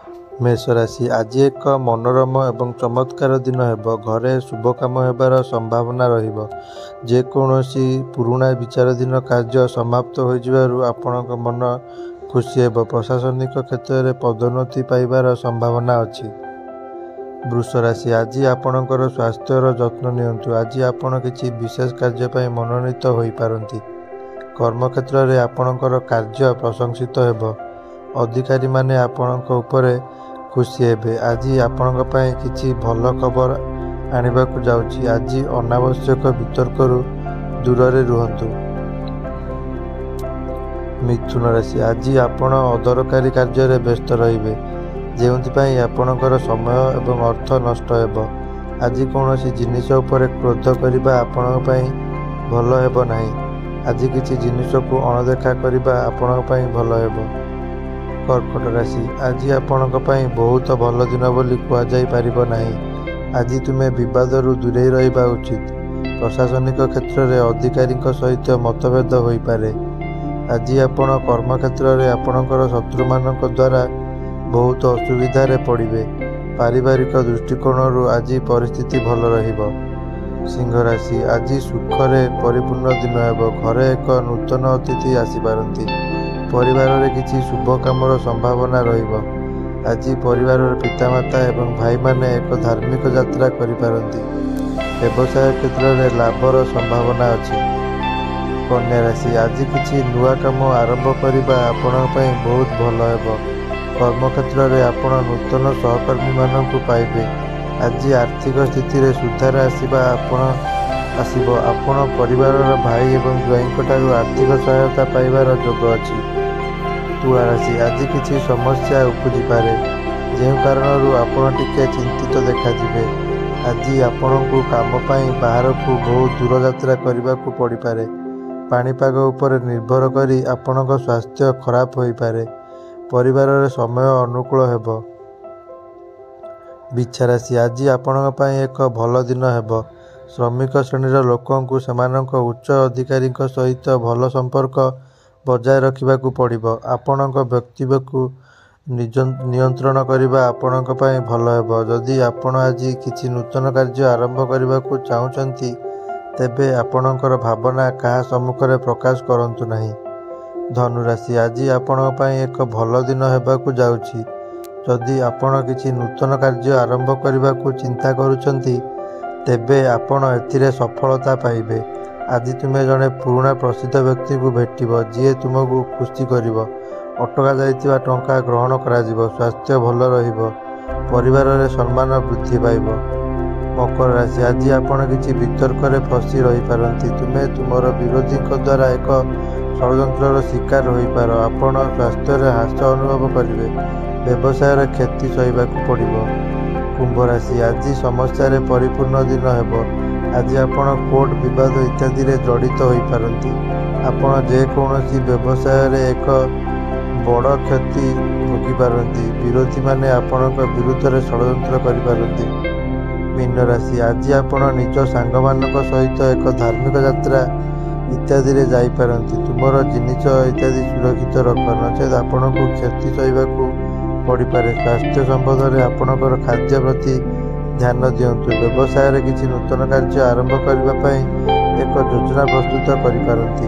मेष राशि आज एक मनोरम एवं चमत्कार दिन हेब। घरे शुभ काम हेबार संभावना रहिब। जेकोसी पुराणा विचाराधीन कार्य समाप्त हो जिबारु आपणक मन खुशी हेब। प्रशासनिक क्षेत्र में पदोन्नति पाइबार संभावना अछि। वृष राशि आज आपणकर स्वास्थ्यर जत्न नियंतु। आज आपण किछि विशेष कार्य पई मनोनीत होई पारंती। कर्मक्षेत्र में आपणकर कार्य प्रशंसित हेब। अधिकारी माने आपणक उपरे खुशी हेबे। आज आपणक पई किछि भल खबर आनिबाकु जाउछि। आज अनावश्यक वितर्करू दूरे रुहंतु। मिथुन राशि आज आपण अदरकारी कार्य रे व्यस्त रहिबे, जेउंथिपाई आपणकर समय एवं अर्थ नष्ट हेब। आज कौनसी जिनिष उपरे क्रोध करिबा आपणक पई भल हेब नाही। आज किछि जिनिष को अणदेखा करिबा आपणक पई भल हेब। कर्कट राशि आज आपणक पई बहुत भल दिन बोली कुआ जाई परिबो नाही। आज तुमे विवादरू दूरे रहिबा उचित। प्रशासनिक क्षेत्र में अधिकारी सहित मतभेद होई पारे। आज आपण कर्मक्षेत्र में आपणकर शत्रु मानक द्वारा बहुत असुविधा रे पड़िबे। पारिवारिक दृष्टिकोण आज परिस्थिति भल रहिबो। सिंह राशि आज सुखरे परिपूर्ण दिन हेब। घरे एक नूतन अतिथि आसी पारंती। परिवार में किसी शुभ कामर संभावना रहिबो। आज परिवार पितामाता एवं भाई माने एक धार्मिक यात्रा करि पारंती। व्यवसाय क्षेत्र में लाभर संभावना अछि। कन्या राशि आज किसी नुआ काम आरंभ करिबा आपन पई बहुत भल हेबो। कर्मक्षेत्र में आपण नूतन सहकर्मी मानक पाइबे। आज आर्थिक स्थिति रे सुधार आसिबा आसिबो। आपण परिवार भाई एवं ज्वाईंठारु आर्थिक सहायता पाइबार योग अछि। तुला राशि आज किसी समस्या उपजी पारे, जे कारण आपण टिके चिंतित देखाजिबे। आज आपण को काम पाई बाहर को बहुत दूर यात्रा करने को पड़ पारे। पाणीपाग उपर निर्भर करी आपणक स्वास्थ्य खराब हो पारे। परिवार रे समय अनुकूल हेब। बिच्छा राशि आज आपणक पई एक भल दिन हेब। श्रमिक श्रेणीर लोकंकु सेमानक उच्च अधिकारी सहित भल संपर्क बजाय रखिबाकु पड़िबो। आपणक व्यक्तित्व नियंत्रण करबा आपणक पई भल हेबो। जदि आपण आज किछि नूतन कार्य आरंभ करबाकु चाहुचंती, तेबे आपणकर भावना कहा सम्मुख रे प्रकाश करंतु नाही। धनुराशि आज आपणक पई एक भल दिन हेबाकु जाउछि। जदि आपण किछि नूतन कार्य आरंभ करबाकु चिंता करूचंती, तेबे आपण एथिरे सफलता पाइबे। आज तुमे जड़े पुराणा प्रसिद्ध व्यक्ति को भेटिबो, जी तुमको खुशी करिबो। अटका जाइतिबा टंका ग्रहण कराजिबो। स्वास्थ्य भल रहिबो। परिवार रे सम्मान वृद्धि पाइबो। मकर राशि आज आपण किछि वितर्क रे फसी रही पारंती। तुमे तुमर विरोधी द्वारा एक षड्यंत्र शिकार होई पारो। आपण स्वास्थ्य रे हास्य अनुभव करिवे। व्यवसाय रे क्षति सहिबाकु पड़िबो। कुंभ राशि आज समस्या रे परिपूर्ण दिन हेबो। आज आपण कोर्ट विवाद इत्यादि रे जड़ित होई पारंती। आपण जे कोनोसी व्यवसाय रे एक बड़ क्षति भोगी पारंती। विरोधी माने आपणक विरुद्ध रे षड्यंत्र करि पारंती। मीन राशि आज आपण निज सांग मानक सहित एक धार्मिक यात्रा इत्यादि रे जाई पारंती। तुमर जिनिष इत्यादि सुरक्षित रख, नचेत आपणक क्षति सहिबाकु पड़ी पारे। स्वास्थ्य संबंध में आपणकर खाद्य प्रति ध्यान दियंतु। व्यवसाय रे किछि नूतन कार्य आरंभ करबा पई एक योजना प्रस्तुत करि पारंती।